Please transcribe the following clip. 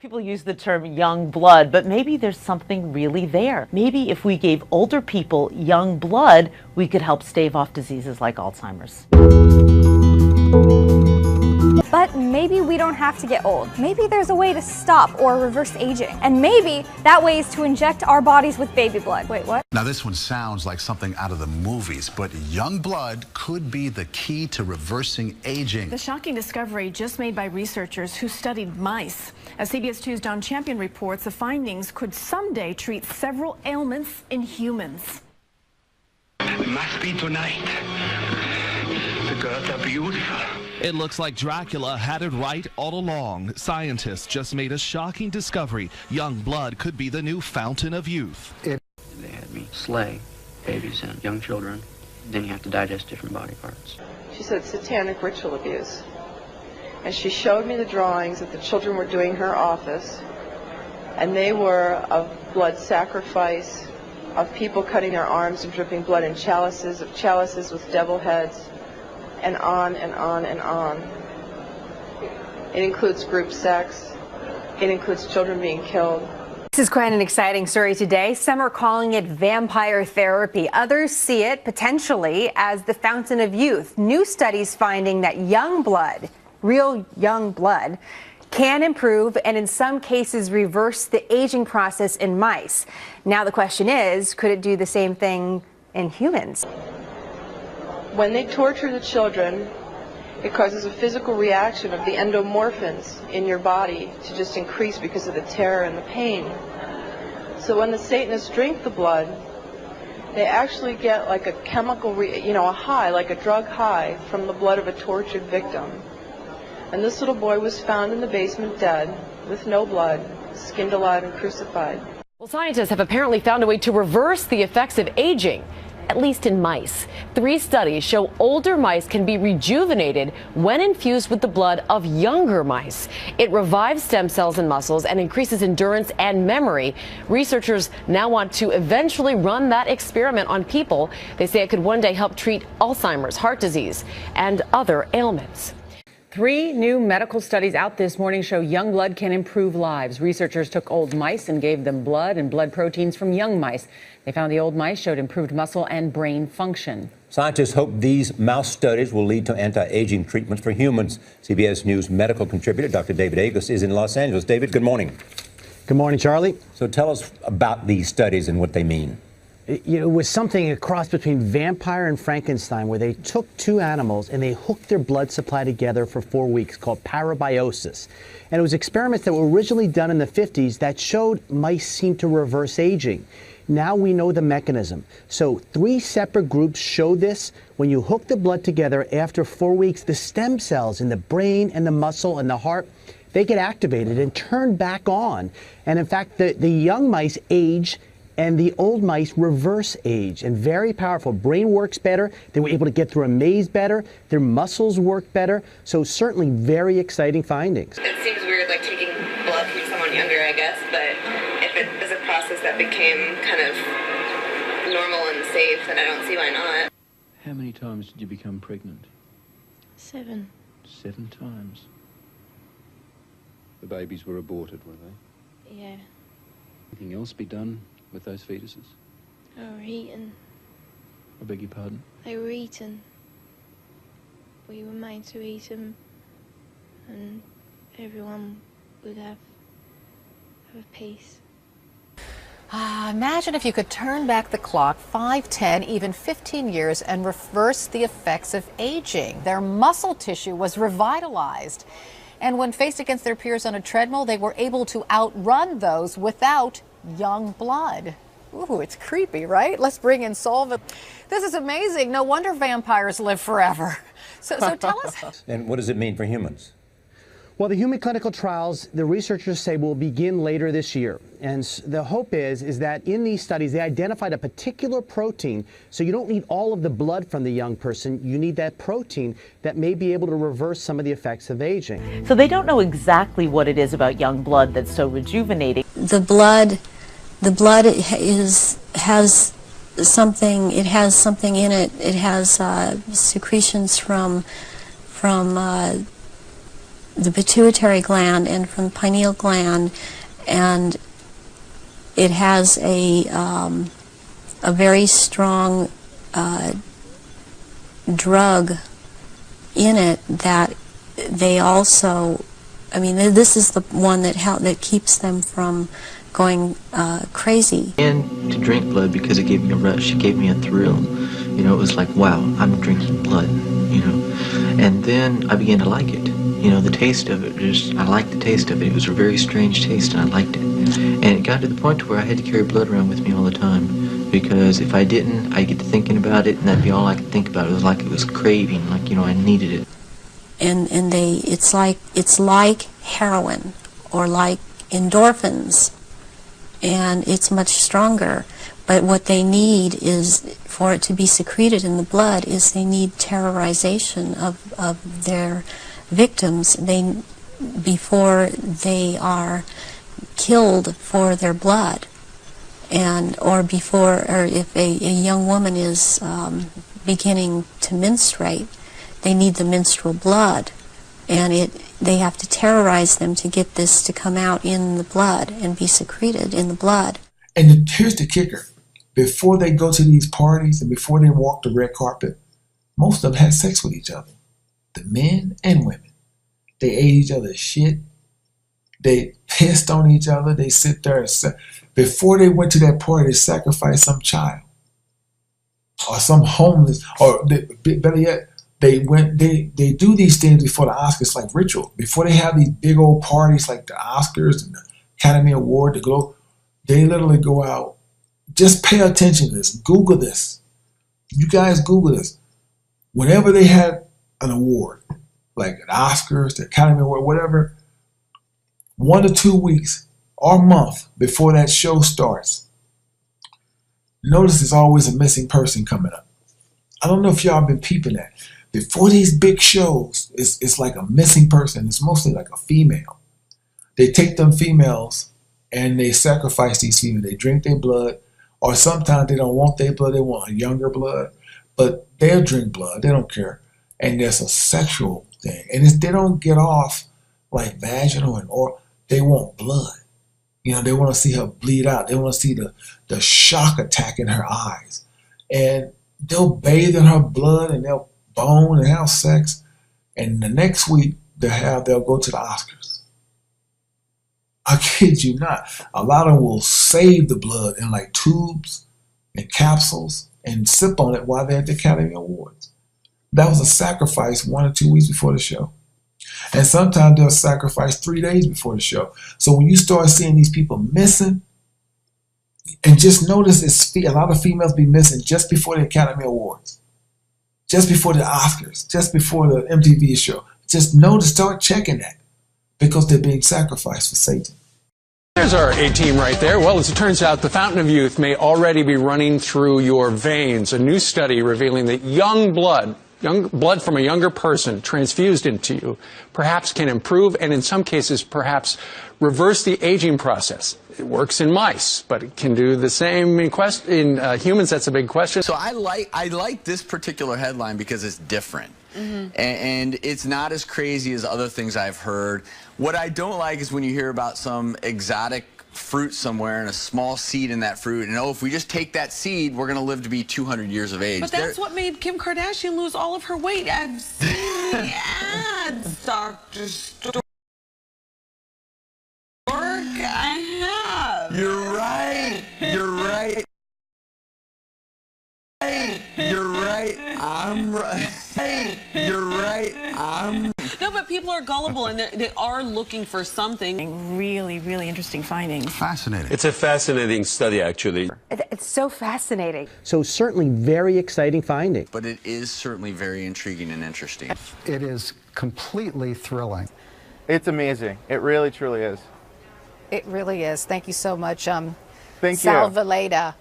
People use the term young blood, but maybe there's something really there. Maybe if we gave older people young blood, we could help stave off diseases like Alzheimer's. But maybe we don't have to get old. Maybe there's a way to stop or reverse aging. And maybe that way is to inject our bodies with baby blood. Wait, what? Now this one sounds like something out of the movies, but young blood could be the key to reversing aging. The shocking discovery just made by researchers who studied mice. As CBS 2's Don Champion reports, the findings could someday treat several ailments in humans. It must be tonight. The girls are beautiful. It looks like Dracula had it right all along. Scientists just made a shocking discovery. Young blood could be the new fountain of youth. They had me slay babies and young children. Then you have to digest different body parts. She said satanic ritual abuse. And she showed me the drawings that the children were doing in her office. And they were of blood sacrifice, of people cutting their arms and dripping blood in chalices, of chalices with devil heads, and on and on and on. It includes group sex. It includes children being killed. This is quite an exciting story today. Some are calling it vampire therapy. Others see it potentially as the fountain of youth. New studies finding that young blood, real young blood, can improve and in some cases reverse the aging process in mice. Now the question is, could it do the same thing in humans? When they torture the children, it causes a physical reaction of the endomorphins in your body to just increase because of the terror and the pain. So when the Satanists drink the blood, they actually get like a chemical, a high, like a drug high from the blood of a tortured victim. And this little boy was found in the basement dead, with no blood, skinned alive and crucified. Well, scientists have apparently found a way to reverse the effects of aging, at least in mice. 3 studies show older mice can be rejuvenated when infused with the blood of younger mice. It revives stem cells and muscles and increases endurance and memory. Researchers now want to eventually run that experiment on people. They say it could one day help treat Alzheimer's, heart disease, and other ailments. 3 new medical studies out this morning show young blood can improve lives. Researchers took old mice and gave them blood and blood proteins from young mice. They found the old mice showed improved muscle and brain function. Scientists hope these mouse studies will lead to anti-aging treatments for humans. CBS News medical contributor Dr. David Agus is in Los Angeles. David, good morning. Good morning, Charlie. So tell us about these studies and what they mean. It was something a cross between vampire and Frankenstein, where they took 2 animals and they hooked their blood supply together for 4 weeks, called parabiosis. And it was experiments that were originally done in the 50s that showed mice seemed to reverse aging. Now we know the mechanism. So 3 separate groups showed this. When you hook the blood together after 4 weeks, the stem cells in the brain and the muscle and the heart, they get activated and turned back on. And in fact, the young mice age and the old mice reverse age, and very powerful. Brain works better. They were able to get through a maze better. Their muscles work better. So certainly very exciting findings. It seems weird, like taking blood from someone younger, I guess, but if it is a process that became kind of normal and safe, then I don't see why not. How many times did you become pregnant? 7. 7 times. The babies were aborted, were they? Yeah. Anything else be done with those fetuses? They were eaten. I beg your pardon? They were eaten. We were made to eat them, and everyone would have a piece. Imagine if you could turn back the clock 5, 10, even 15 years and reverse the effects of aging. Their muscle tissue was revitalized. And when faced against their peers on a treadmill, they were able to outrun those without young blood. Ooh, it's creepy, right? Let's bring in Solvit. This is amazing. No wonder vampires live forever. So tell us. And what does it mean for humans? Well, the human clinical trials, the researchers say, will begin later this year. And the hope is that in these studies, they identified a particular protein. So you don't need all of the blood from the young person. You need that protein that may be able to reverse some of the effects of aging. So they don't know exactly what it is about young blood that's so rejuvenating. The blood has something. It has something in it. It has secretions from the pituitary gland and from the pineal gland, and it has a very strong drug in it that they also, I mean, this is the one that keeps them from going crazy. And to drink blood because it gave me a rush, it gave me a thrill. You know, it was like, wow, I'm drinking blood, you know. And then I began to like it. You know, the taste of it, I liked the taste of it. It was a very strange taste and I liked it. And it got to the point where I had to carry blood around with me all the time, because if I didn't, I'd get to thinking about it and that'd be all I could think about. It was like it was craving, like, you know, I needed it. And it's like heroin or like endorphins, and it's much stronger. But what they need is, for it to be secreted in the blood, is they need terrorization of their victims before they are killed for their blood, or if a young woman is beginning to menstruate, they need the menstrual blood, and they have to terrorize them to get this to come out in the blood and be secreted in the blood. And here's the kicker. Before they go to these parties and before they walk the red carpet, most of them had sex with each other. The men and women. They ate each other's shit. They pissed on each other. They sit there and before they went to that party, they sacrificed some child or some homeless, or better yet, they do these things before the Oscars, like ritual. Before they have these big old parties like the Oscars and the Academy Award, they literally go out. Just pay attention to this. Google this. You guys Google this. Whenever they had an award, like the Oscars, the Academy Award, whatever, 1 to 2 weeks or a month before that show starts, notice there's always a missing person coming up. I don't know if y'all been peeping that. Before these big shows, it's like a missing person. It's mostly like a female. They take them females and they sacrifice these females. They drink their blood, or sometimes they don't want their blood. They want a younger blood, but they'll drink blood. They don't care. And there's a sexual thing. And they don't get off like vaginal or they want blood. You know, they want to see her bleed out. They want to see the shock attack in her eyes. And they'll bathe in her blood and they'll bone and have sex. And the next week they'll go to the Oscars. I kid you not. A lot of them will save the blood in like tubes and capsules and sip on it while they're at the Academy Awards. That was a sacrifice 1 or 2 weeks before the show. And sometimes they'll sacrifice 3 days before the show. So when you start seeing these people missing, and just notice a lot of females be missing just before the Academy Awards, just before the Oscars, just before the MTV show. Just notice, start checking that, because they're being sacrificed for Satan. There's our A-team right there. Well, as it turns out, the fountain of youth may already be running through your veins. A new study revealing that young blood from a younger person transfused into you perhaps can improve and in some cases perhaps reverse the aging process. It works in mice, but it can do the same in humans. That's a big question. So I like this particular headline because it's different. And it's not as crazy as other things I've heard. What I don't like is when you hear about some exotic fruit somewhere and a small seed in that fruit, and if we just take that seed, we're going to live to be 200 years of age. But that's what made Kim Kardashian lose all of her weight. I've seen the ads, Dr. Stork. I have. You're right. You're right. You're right. I'm right. You're right. No, but people are gullible and they are looking for something. Really, really interesting findings. Fascinating. It's a fascinating study, actually. It's so fascinating. So certainly very exciting finding. But it is certainly very intriguing and interesting. It is completely thrilling. It's amazing. It really, truly is. It really is. Thank you so much, Thank you. Sal Valeda.